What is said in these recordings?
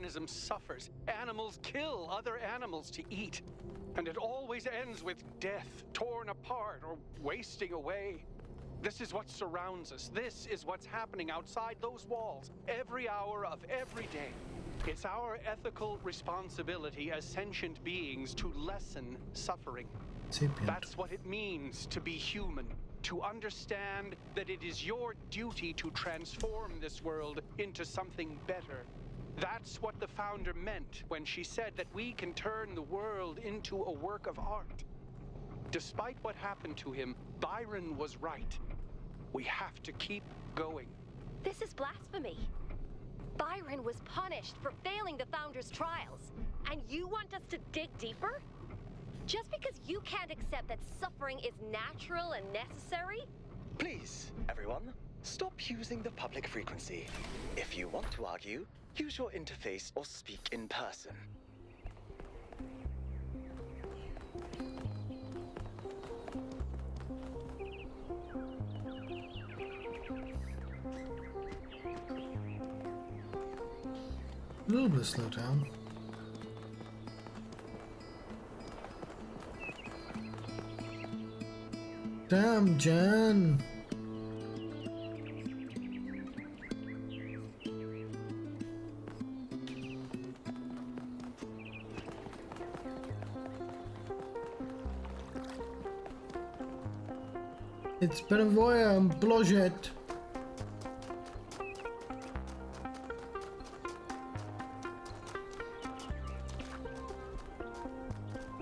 organism suffers. Animals kill other animals to eat. And it always ends with death, torn apart or wasting away. This is what surrounds us. This is what's happening outside those walls, every hour of every day. It's our ethical responsibility as sentient beings to lessen suffering. That's what it means to be human. To understand that it is your duty to transform this world into something better. That's what the founder meant when she said that we can turn the world into a work of art. Despite what happened to him, Byron was right. We have to keep going. This is blasphemy. Byron was punished for failing the founder's trials, and you want us to dig deeper? Just because you can't accept that suffering is natural and necessary? Please, everyone, stop using the public frequency. If you want to argue, use your interface or speak in person. A little bit of slow down. Damn, Jan. It's been a voyage, Bloget.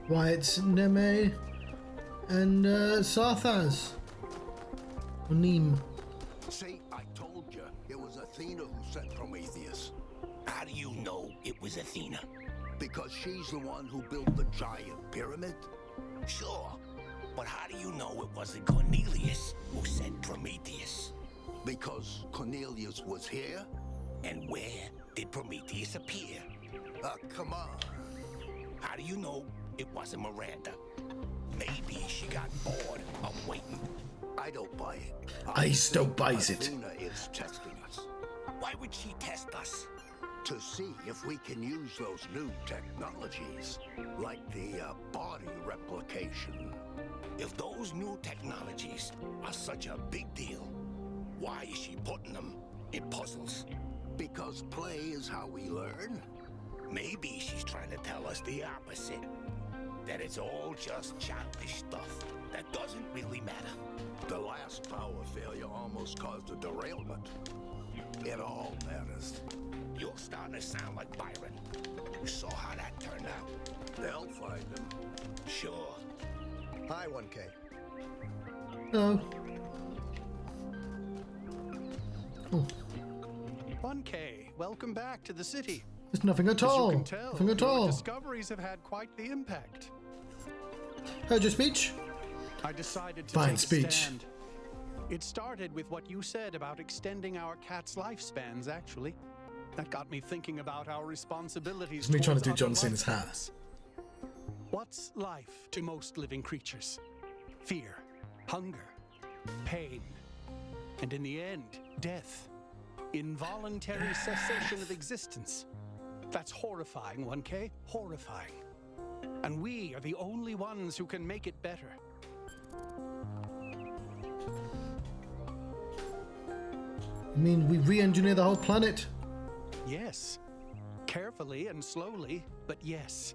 Why, it's Neme and Sarthas. Or Neem. See, I told you, it was Athena who sent Prometheus. How do you know it was Athena? Because she's the one who built the giant pyramid. Sure, but how do you know it wasn't Cornelius who sent Prometheus? Because Cornelius was here? And where did Prometheus appear? Come on. How do you know it wasn't Miranda? Maybe she got bored of waiting. I don't buy it. I still buys it. Athena is testing us. Why would she test us? To see if we can use those new technologies, like the body replication. If those new technologies are such a big deal, why is she putting them in puzzles? Because play is how we learn. Maybe she's trying to tell us the opposite. That it's all just childish stuff that doesn't really matter. The last power failure almost caused a derailment. It all matters. You're starting to sound like Byron. You saw how that turned out. They'll find him. Sure. Hi, 1K. No. Oh, 1K, welcome back to the city. there's nothing at As all. you can tell, Nothing at your all. discoveries have had quite the impact. Heard your speech? I decided to Fine take a speech. stand. It started with what you said about extending our cats' lifespans, actually. That got me thinking about our responsibilities. It's me trying to towards do other John Cena's hat. lifetimes. What's life to most living creatures? Fear, hunger, pain, and in the end, death. Involuntary cessation of existence. That's horrifying, 1K, horrifying. And we are the only ones who can make it better. You mean we re-engineer the whole planet? Yes. Carefully and slowly, but yes.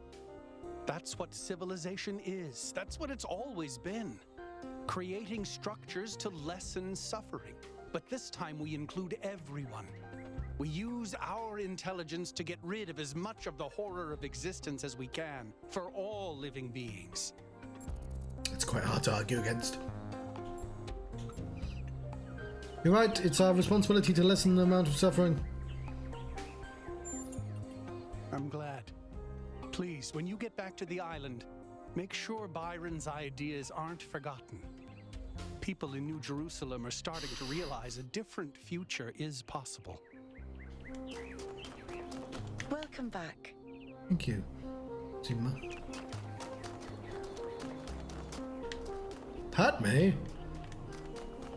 That's what civilization is. That's what it's always been. Creating structures to lessen suffering. But this time we include everyone. We use our intelligence to get rid of as much of the horror of existence as we can for all living beings. It's quite hard to argue against. You're right, it's our responsibility to lessen the amount of suffering. I'm glad. Please, when you get back to the island, make sure Byron's ideas aren't forgotten. People in New Jerusalem are starting to realize a different future is possible. Welcome back. Thank you, Zima.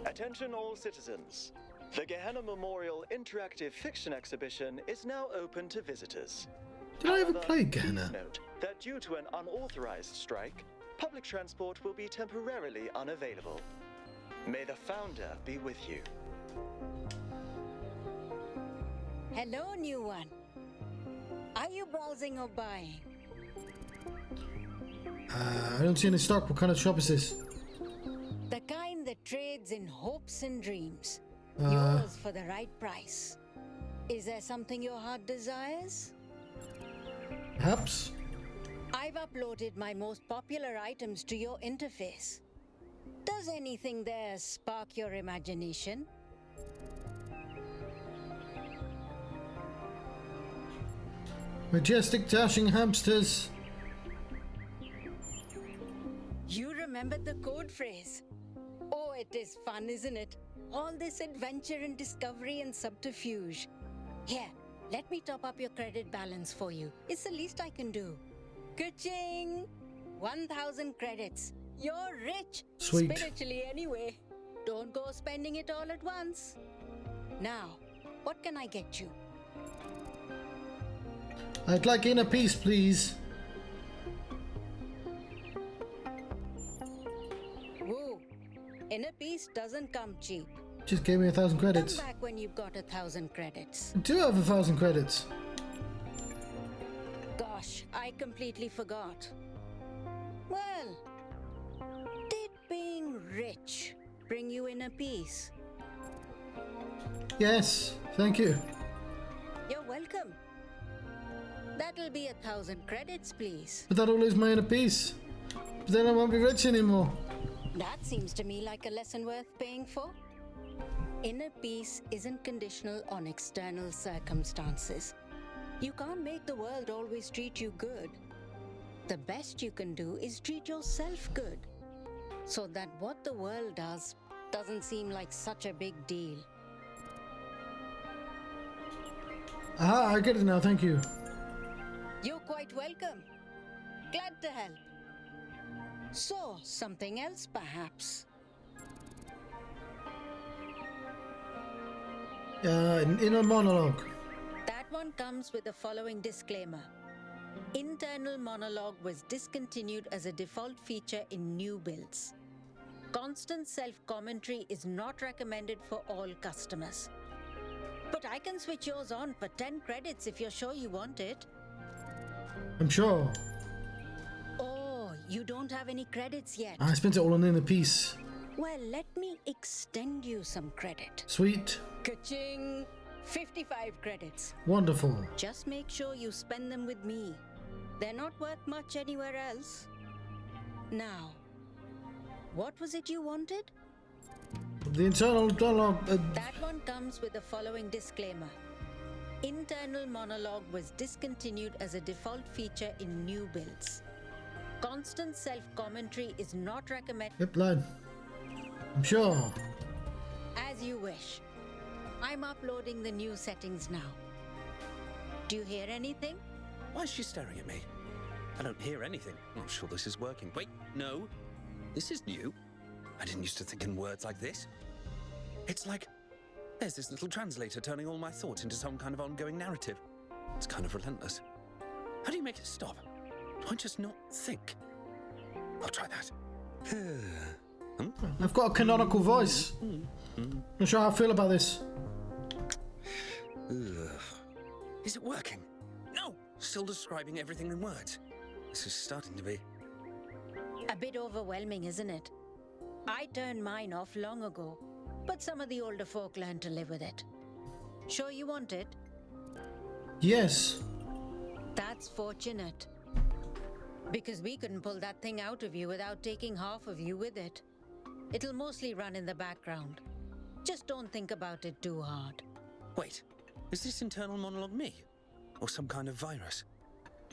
Attention all citizens. The Gehenna Memorial Interactive Fiction Exhibition is now open to visitors. Did I ever However, play please Gehenna? note that due to an unauthorized strike, public transport will be temporarily unavailable. May the founder be with you. Hello, new one. Are you browsing or buying? I don't see any stock. What kind of shop is this? The kind that trades in hopes and dreams. Yours for the right price. Is there something your heart desires? Perhaps. I've uploaded my most popular items to your interface. Does anything there spark your imagination? Majestic dashing hamsters. You remembered the code phrase. Oh, it is fun, isn't it? All this adventure and discovery and subterfuge. Here, let me top up your credit balance for you. It's the least I can do. Ka-ching! 1,000 credits. You're rich. Sweet. Spiritually anyway. Don't go spending it all at once. Now, what can I get you? I'd like inner peace, please. Woo. Inner peace doesn't come cheap. Just gave me 1,000 credits. Come back when you've got 1,000 credits. I do have 1,000 credits. Gosh, I completely forgot. Well, did being rich bring you inner peace? Yes, thank you. You're welcome. That'll be 1,000 credits, please. But that'll lose my inner peace. But then I won't be rich anymore. That seems to me like a lesson worth paying for. Inner peace isn't conditional on external circumstances. You can't make the world always treat you good. The best you can do is treat yourself good, so that what the world does doesn't seem like such a big deal. Aha, I get it now, thank you. You're quite welcome. Glad to help. So, something else perhaps? An inner monologue. That one comes with the following disclaimer. Internal monologue was discontinued as a default feature in new builds. Constant self-commentary is not recommended for all customers. But I can switch yours on for 10 credits if you're sure you want it. I'm sure. Oh, you don't have any credits yet. I spent it all on inner peace. Well, let me extend you some credit. Sweet. Ka-ching! 55 credits. Wonderful. Just make sure you spend them with me. They're not worth much anywhere else. Now, what was it you wanted? The internal monologue. That one comes with the following disclaimer. Internal monologue was discontinued as a default feature in new builds. Constant self-commentary is not recommended. Yep, line. I'm sure. As you wish. I'm uploading the new settings now. Do you hear anything? Why is she staring at me? I don't hear anything. I'm not sure this is working. Wait, no. This is new. I didn't used to think in words like this. It's like there's this little translator turning all my thoughts into some kind of ongoing narrative. It's kind of relentless. How do you make it stop? Do I just not think? I'll try that. I've got a canonical voice. Not sure how I feel about this. Is it working? No! Still describing everything in words. This is starting to be. A bit overwhelming, isn't it? I turned mine off long ago, but some of the older folk learned to live with it. Sure you want it? Yes. That's fortunate. Because we couldn't pull that thing out of you without taking half of you with it. It'll mostly run in the background. Just don't think about it too hard. Wait, is this internal monologue me? Or some kind of virus?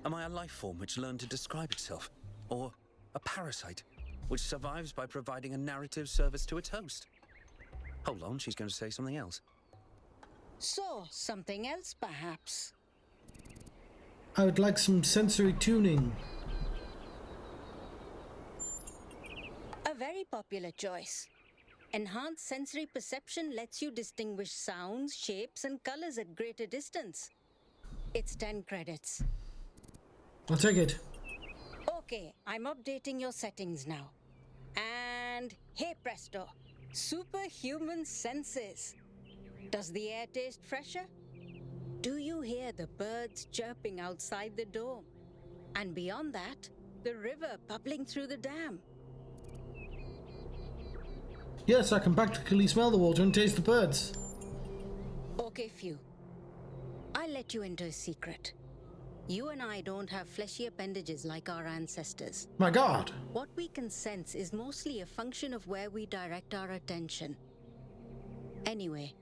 Am I a life form which learned to describe itself? Or a parasite which survives by providing a narrative service to its host? Hold on, she's going to say something else. So, something else perhaps? I would like some sensory tuning. A very popular choice. Enhanced sensory perception lets you distinguish sounds, shapes, and colors at greater distance. It's 10 credits. I'll take it. Okay, I'm updating your settings now. And hey presto, superhuman senses. Does the air taste fresher? Do you hear the birds chirping outside the dome? And beyond that, the river bubbling through the dam. Yes, I can practically smell the water and taste the birds. Okay, Few. I'll let you into a secret. You and I don't have fleshy appendages like our ancestors. My God! What we can sense is mostly a function of where we direct our attention. Anyway,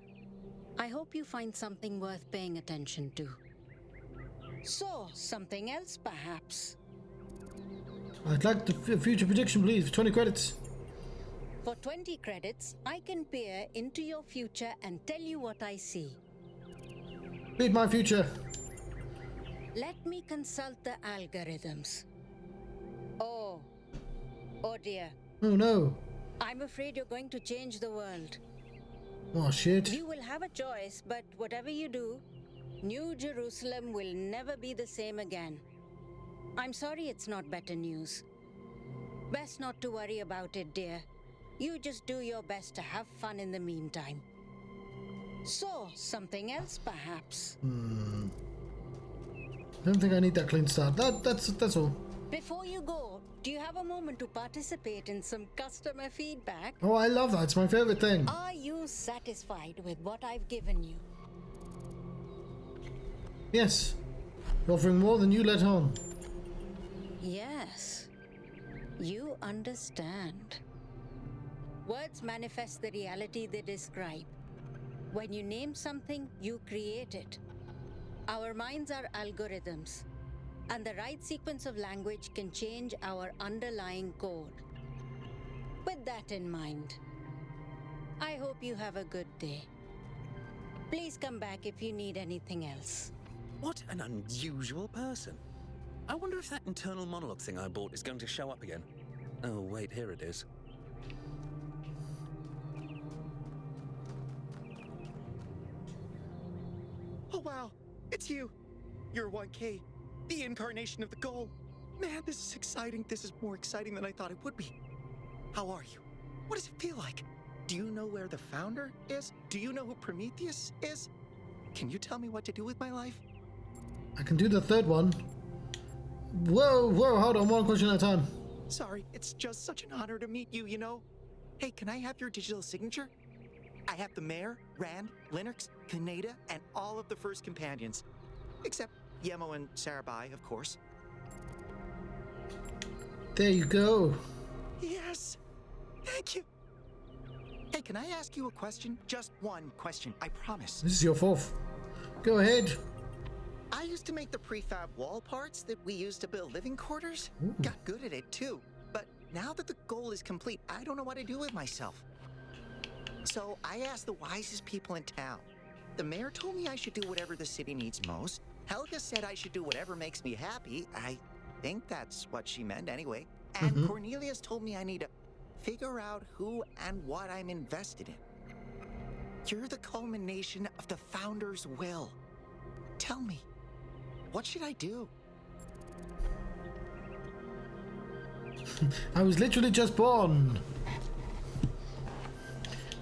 I hope you find something worth paying attention to. So, something else perhaps? I'd like the future prediction, please, for 20 credits. For 20 credits, I can peer into your future and tell you what I see. Read my future. Let me consult the algorithms. Oh dear. Oh no. I'm afraid you're going to change the world. Oh shit. You will have a choice, but whatever you do, New Jerusalem will never be the same again. I'm sorry it's not better news. Best not to worry about it, dear. You just do your best to have fun in the meantime. So, something else perhaps? I don't think I need that clean start. That's all. Before you go, do you have a moment to participate in some customer feedback? Oh, I love that. It's my favorite thing. Are you satisfied with what I've given you? Yes. You're offering more than you let on. Yes. You understand. Words manifest the reality they describe. When you name something, you create it. Our minds are algorithms, and the right sequence of language can change our underlying code. With that in mind, I hope you have a good day. Please come back if you need anything else. What an unusual person. I wonder if that internal monologue thing I bought is going to show up again. Oh, wait, here it is. Oh wow, it's you. You're 1K, the incarnation of the goal. Man, this is exciting. This is more exciting than I thought it would be. How are you? What does it feel like? Do you know where the founder is? Do you know who Prometheus is? Can you tell me what to do with my life? I can do the third one. Whoa, hold on, one question at a time. Sorry, it's just such an honor to meet you, you know? Hey, can I have your digital signature? I have the Mayor, Rand, Linux, Kaneda, and all of the first companions. Except Yemo and Sarabai, of course. There you go. Yes! Thank you! Hey, can I ask you a question? Just one question, I promise. This is your fourth. Go ahead. I used to make the prefab wall parts that we used to build living quarters. Ooh. Got good at it too. But now that the goal is complete, I don't know what to do with myself. So I asked the wisest people in town. The mayor told me I should do whatever the city needs most. Helga said I should do whatever makes me happy. I think that's what she meant anyway. And Cornelius told me I need to figure out who and what I'm invested in. You're the culmination of the founder's will. Tell me, what should I do? I was literally just born.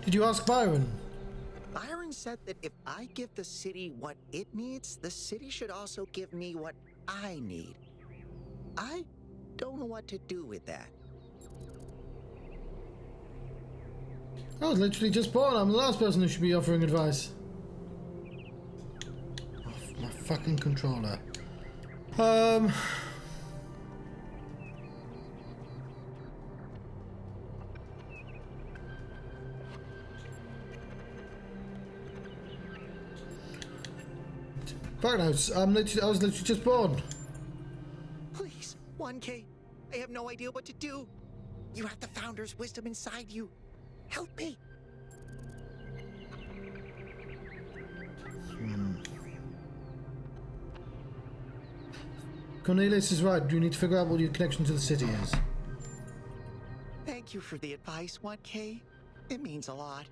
Did you ask Byron? Byron said that if I give the city what it needs, the city should also give me what I need. I don't know what to do with that. I was literally just born. I'm the last person who should be offering advice. Oh, my fucking controller. Right now, I was literally just born. Please, 1K, I have no idea what to do. You have the founder's wisdom inside you. Help me. Cornelius is right. You need to figure out what your connection to the city is. Thank you for the advice, 1K. It means a lot.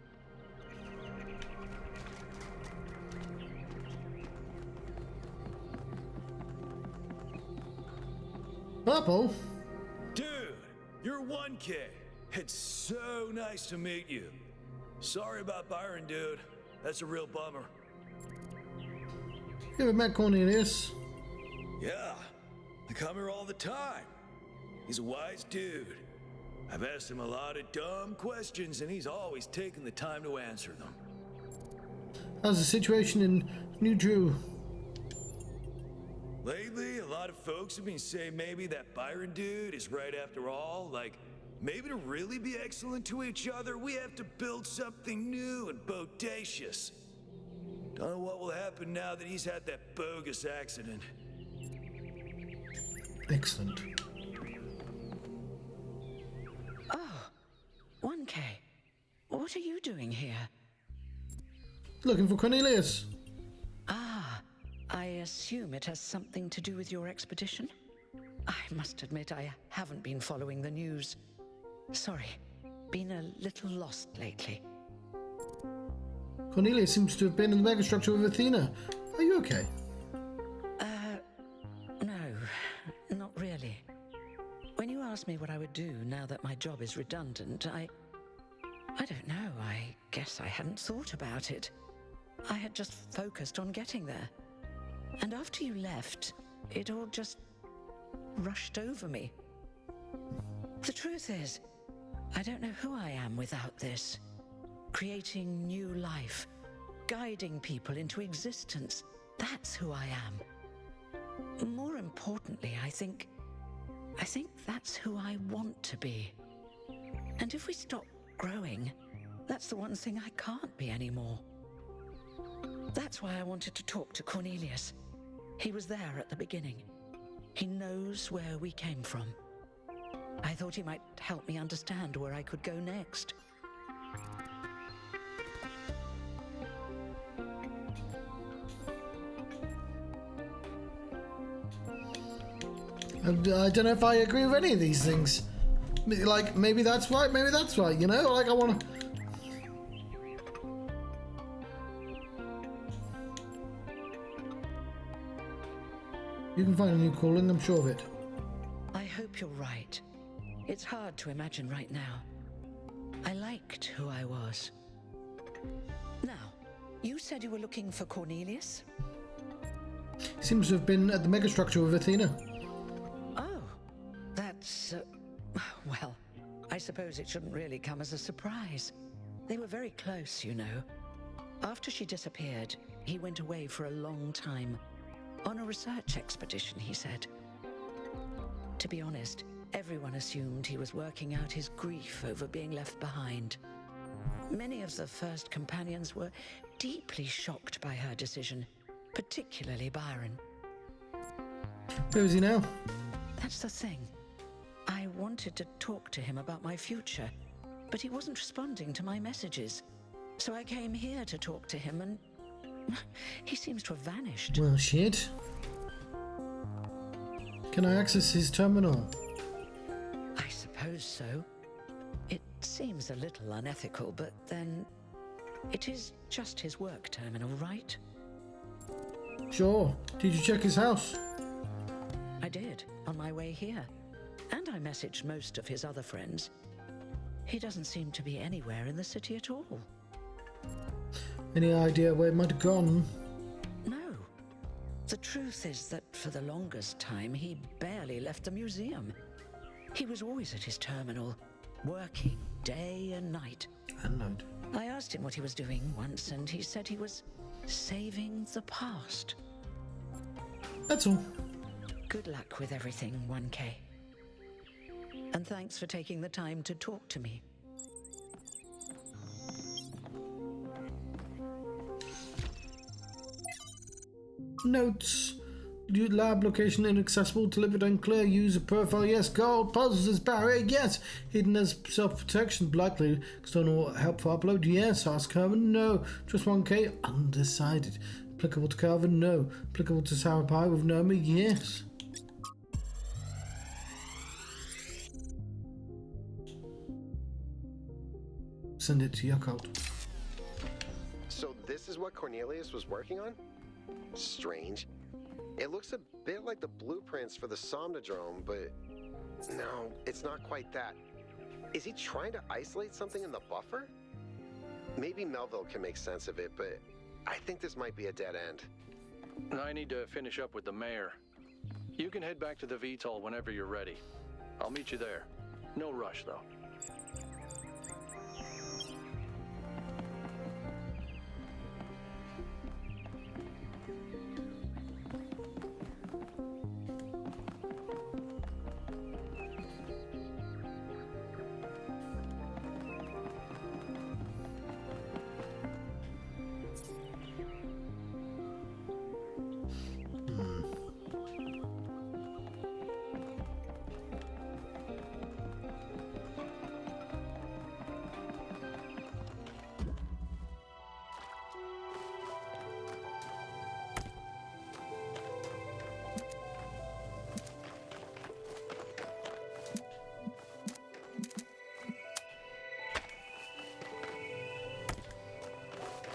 Purple? Dude, you're 1K. It's so nice to meet you. Sorry about Byron, dude. That's a real bummer. You ever met Cornelius? Yeah, I come here all the time. He's a wise dude. I've asked him a lot of dumb questions, and he's always taken the time to answer them. How's the situation in New Drew? Lately, a lot of folks have been saying maybe that Byron dude is right after all. Like, maybe to really be excellent to each other, we have to build something new and bodacious. Don't know what will happen now that he's had that bogus accident. Excellent. Oh, 1K. What are you doing here? Looking for Cornelius. Ah, I assume it has something to do with your expedition? I must admit I haven't been following the news. Sorry, been a little lost lately. Cornelius seems to have been in the megastructure with Athena. Are you okay? No, not really. When you asked me what I would do now that my job is redundant, I don't know, I guess I hadn't thought about it. I had just focused on getting there. And after you left, it all just rushed over me. The truth is, I don't know who I am without this. Creating new life, guiding people into existence, that's who I am. More importantly, I think that's who I want to be. And if we stop growing, that's the one thing I can't be anymore. That's why I wanted to talk to Cornelius. He was there at the beginning. He knows where we came from. I thought he might help me understand where I could go next. I don't know if I agree with any of these things. Like, maybe that's right, you know? Like, I want to... You can find a new calling, I'm sure of it. I hope you're right. It's hard to imagine right now. I liked who I was. Now, you said you were looking for Cornelius? Seems to have been at the megastructure with Athena. Oh, that's... well, I suppose it shouldn't really come as a surprise. They were very close, you know. After she disappeared, he went away for a long time. On a research expedition, he said. To be honest, everyone assumed he was working out his grief over being left behind. Many of the first companions were deeply shocked by her decision, particularly Byron. Where is he now? That's the thing. I wanted to talk to him about my future, but he wasn't responding to my messages. So I came here to talk to him, and he seems to have vanished. Well, shit. Can I access his terminal? I suppose so. It seems a little unethical, but then it is just his work terminal, right? Sure. Did you check his house? I did, on my way here. And I messaged most of his other friends. He doesn't seem to be anywhere in the city at all. Any idea where it might have gone? No. The truth is that for the longest time, he barely left the museum. He was always at his terminal, working day and night. Unknown. I asked him what he was doing once, and he said he was saving the past. That's all. Good luck with everything, 1K. And thanks for taking the time to talk to me. Notes. Lab location inaccessible, delivered unclear, user profile, yes, gold, puzzles as barrier, yes, hidden as self-protection, likely, external help for upload, yes, ask Carvin, no, just 1K, undecided, applicable to Carvin, no, applicable to Sour Pie with Nomi, yes. Send it to Yakult. So this is what Cornelius was working on? Strange. It looks a bit like the blueprints for the Somnodrome, but no, it's not quite that. Is he trying to isolate something in the buffer? Maybe Melville can make sense of it, but I think this might be a dead end. I need to finish up with the mayor. You can head back to the VTOL whenever you're ready. I'll meet you there. No rush, though.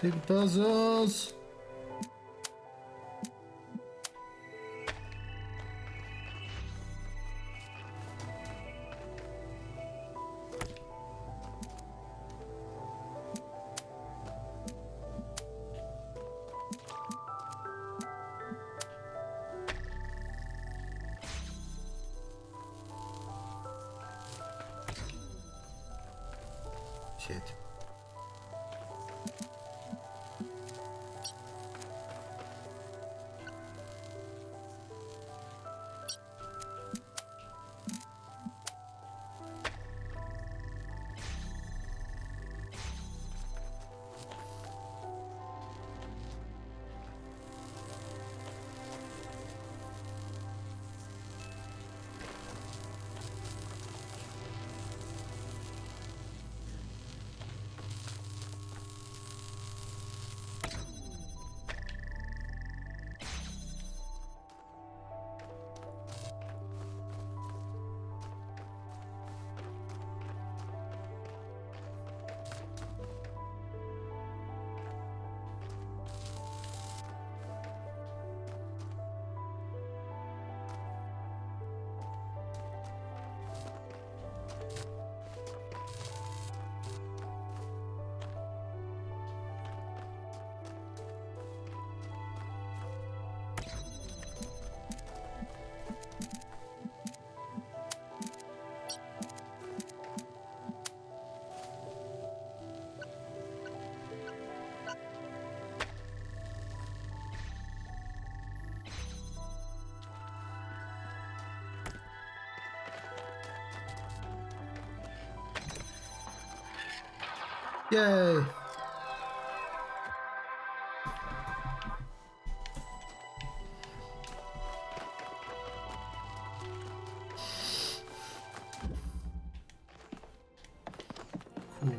Take the puzzles. Shit. Yay! Cool.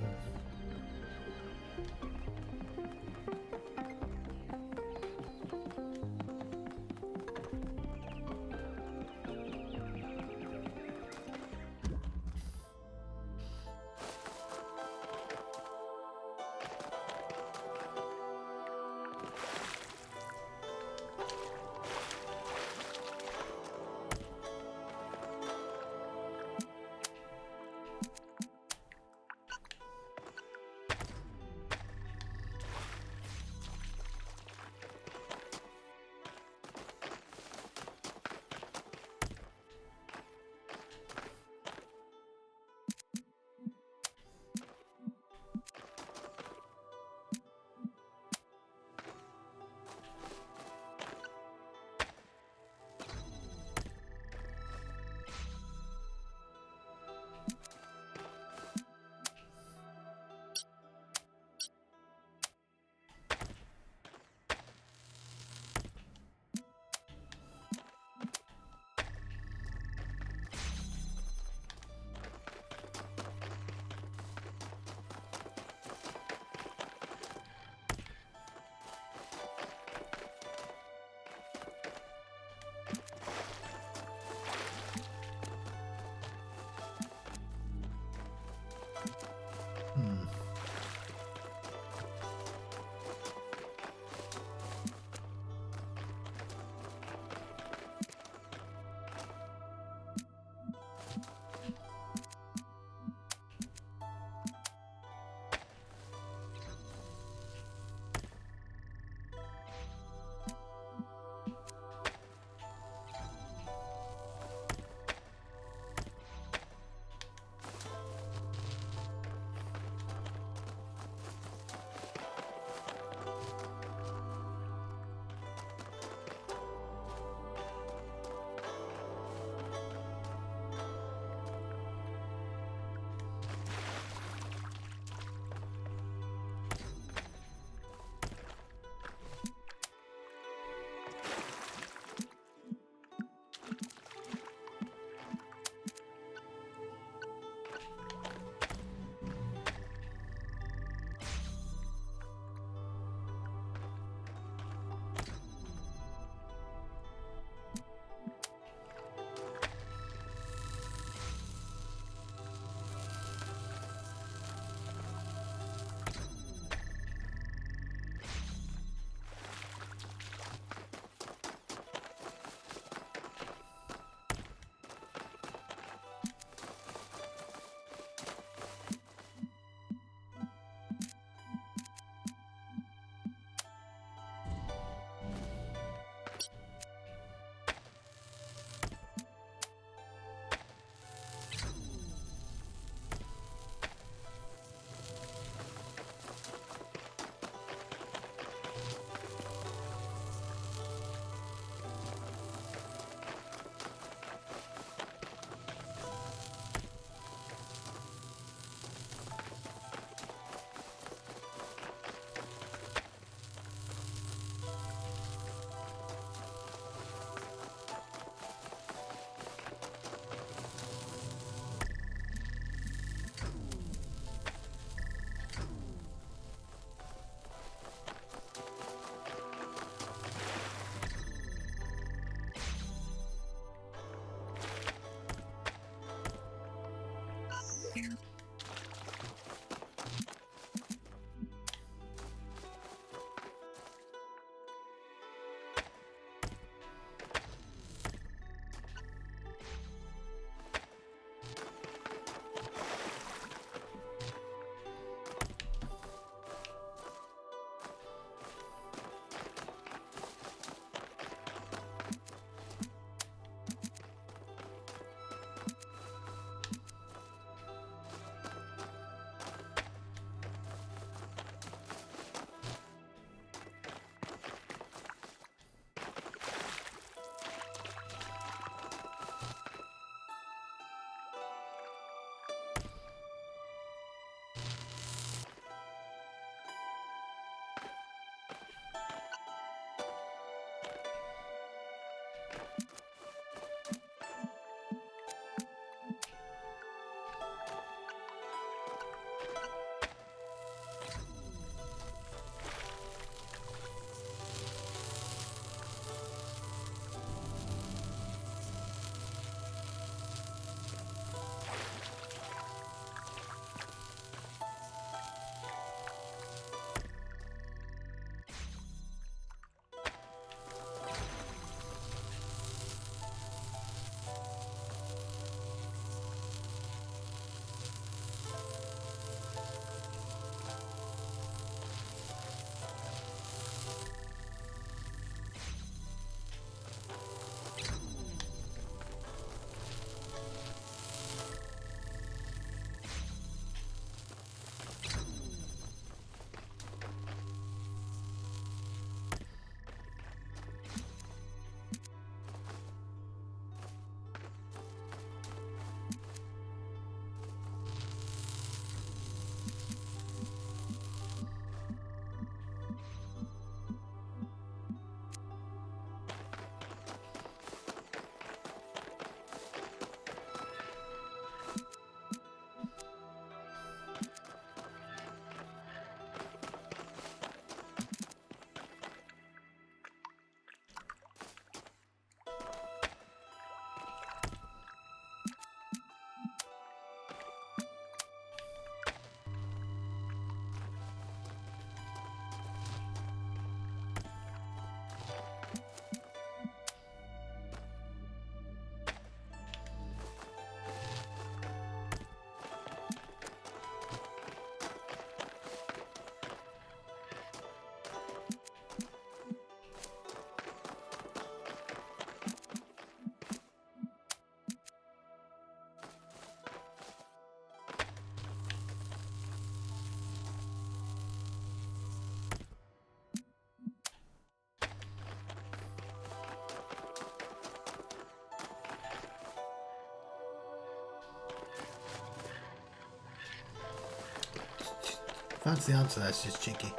That's the answer, that's just cheeky.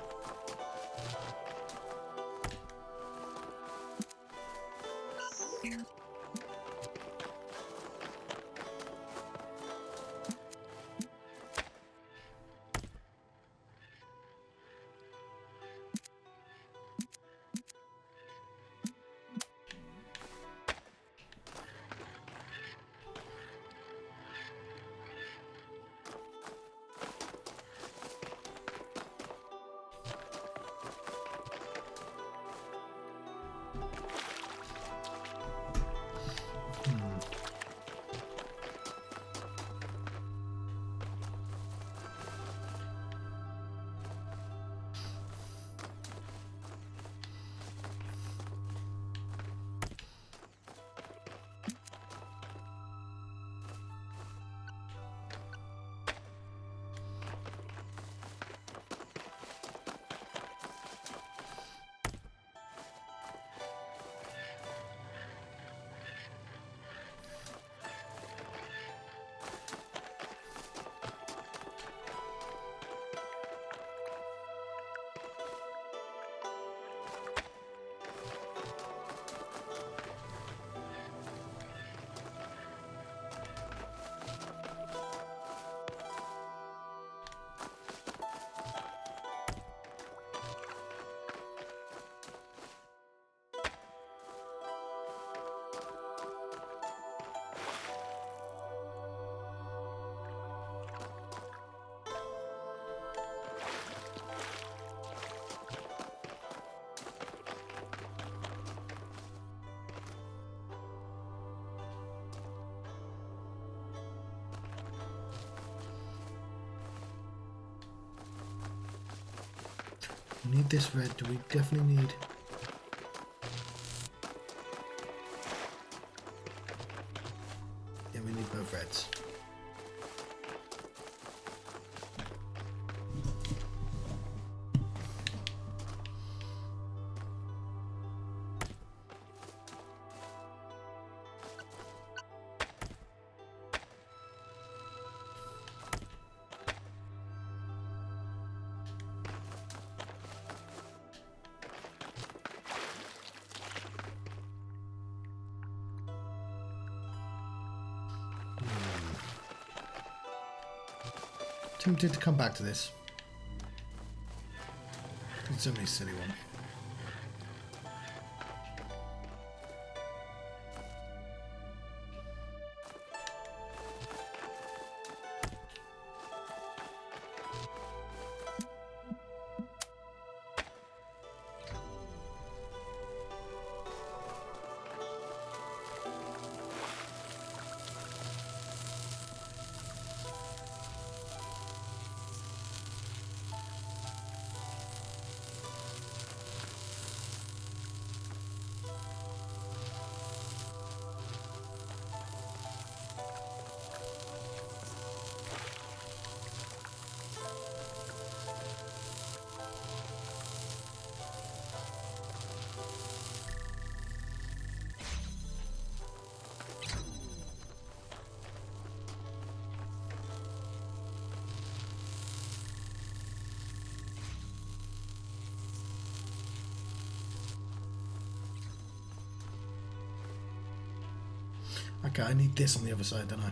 We need this red, do we definitely need? Yeah, we need both reds. Tempted to come back to this. It's only a silly one. Okay, I need this on the other side, don't I?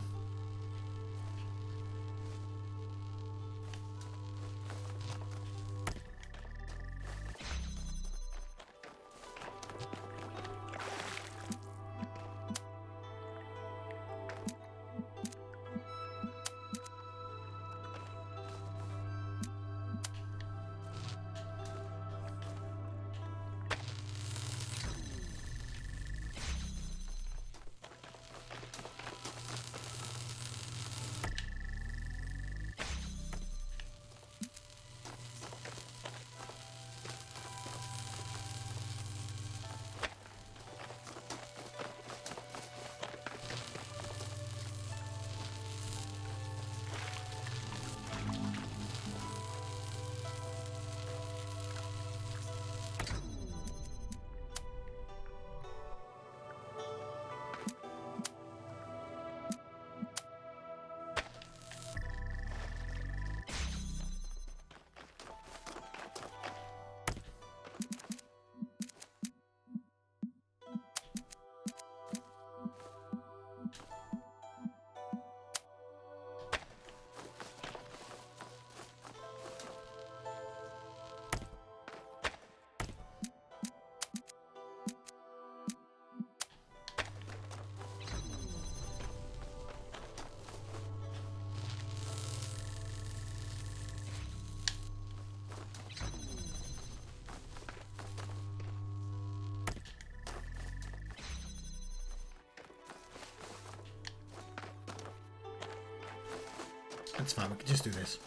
That's fine, we can just do this.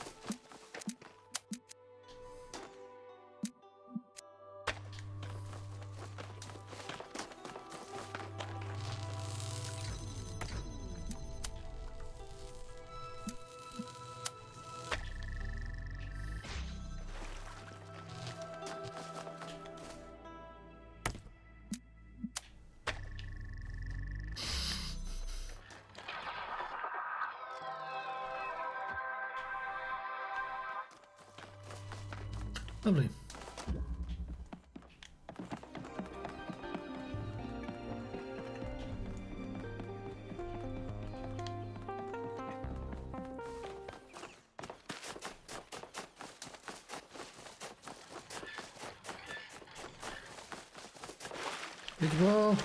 Lovely. Big ball.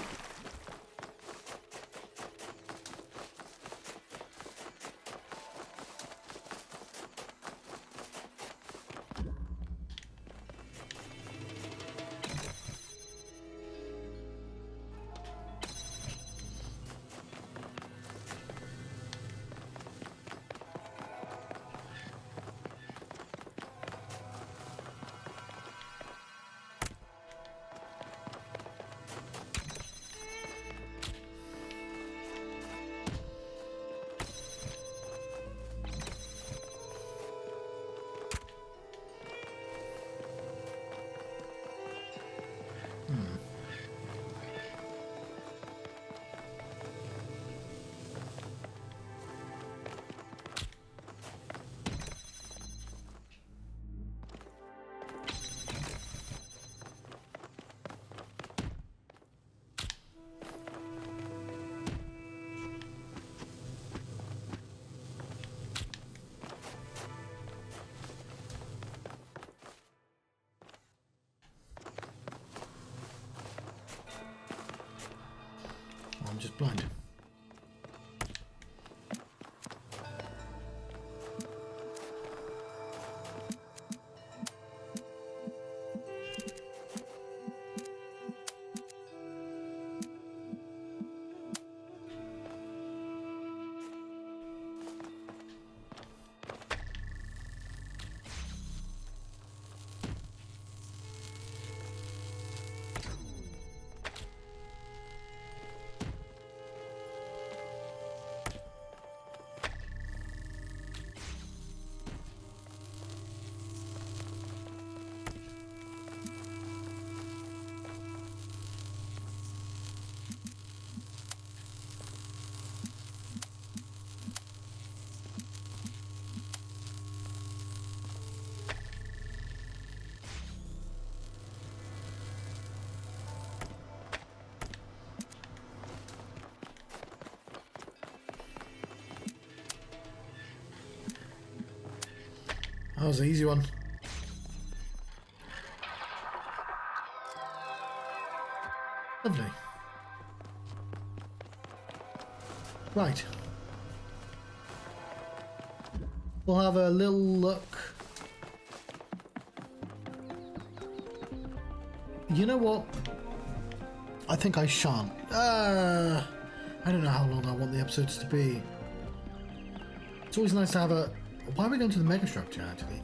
I'm just blind. That was an easy one. Lovely. Right. We'll have a little look. You know what? I think I shan't. I don't know how long I want the episodes to be. It's always nice to have a... Why are we going to the megastructure, actually?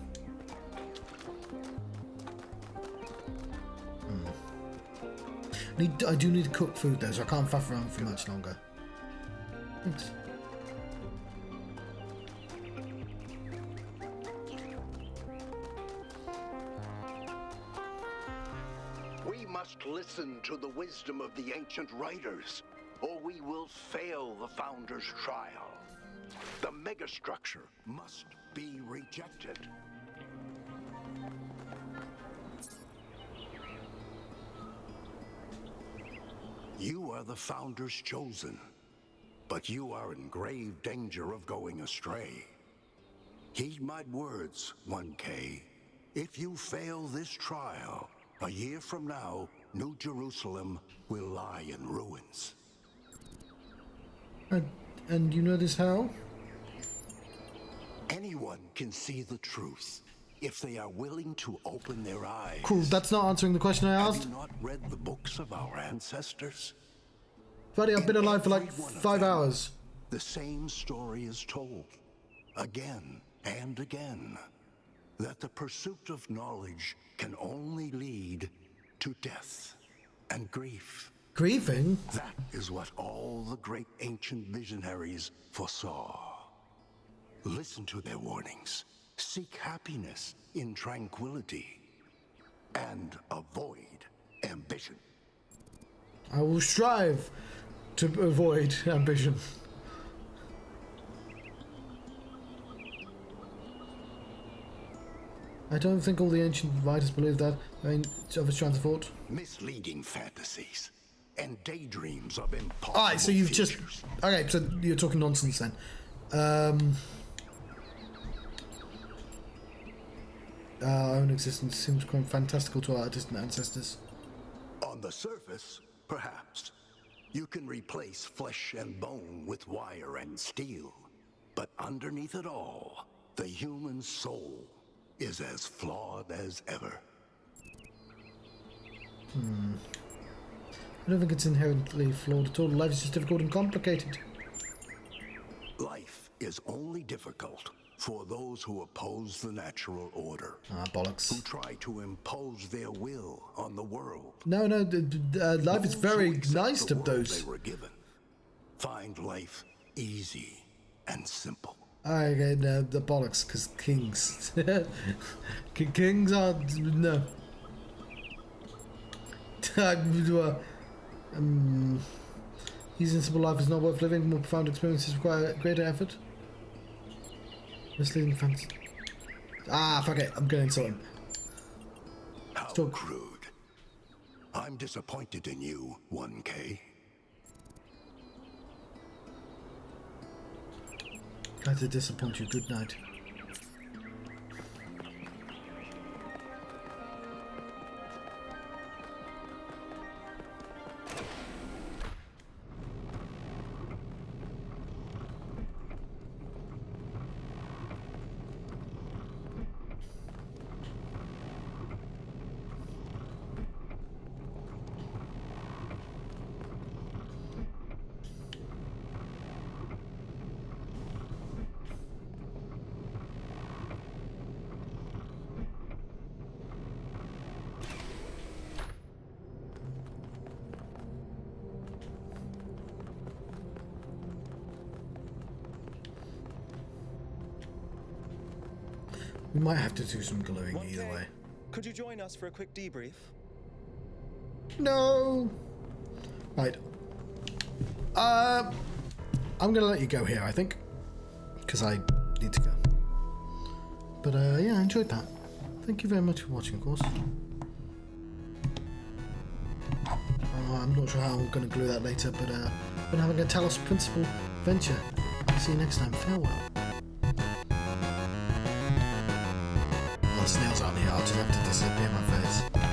I do need to cook food, though, so I can't faff around for much longer. Thanks. We must listen to the wisdom of the ancient writers, or we will fail the Founder's trial. The megastructure must be rejected. You are the Founder's chosen, but you are in grave danger of going astray. Heed my words, 1K. If you fail this trial, a year from now, New Jerusalem will lie in ruins. And you know this how? Anyone can see the truth if they are willing to open their eyes. Cool, that's not answering the question I asked. Have you not read the books of our ancestors? Buddy, I've been alive for like 5 hours. The same story is told. again and again, that the pursuit of knowledge can only lead to death and grief. Grieving? That is what all the great ancient visionaries foresaw. Listen to their warnings. Seek happiness in tranquility. And avoid ambition. I will strive to avoid ambition. I don't think all the ancient writers believe that. I mean, it's of a strands of thought. Misleading fantasies and daydreams of impossible Alright, so you've futures. just... Okay, so you're talking nonsense then. Our own existence seems quite fantastical to our distant ancestors. On the surface, perhaps, you can replace flesh and bone with wire and steel. But underneath it all, the human soul is as flawed as ever. I don't think it's inherently flawed at all. Life is just difficult and complicated. Life is only difficult for those who oppose the natural order. Ah, bollocks. Who try to impose their will on the world. No, life is very nice to the world those. they were given. Find life easy and simple. Okay, no, the bollocks, because kings. Kings are... no. Easy and simple life is not worth living. More profound experiences require greater effort. Misleading fantasy. Ah, fuck it. I'm going to insult him. How crude. I'm disappointed in you, 1K. Glad to disappoint you. Good night. We might have to do some gluing either way. Could you join us for a quick debrief? No. Right. I'm gonna let you go here, I think, because I need to go. But yeah, I enjoyed that. Thank you very much for watching, of course. I'm not sure how I'm gonna glue that later, but been having a Talos Principal venture. See you next time. Farewell. Oh, snails aren't here. I'll just have to disappear my face.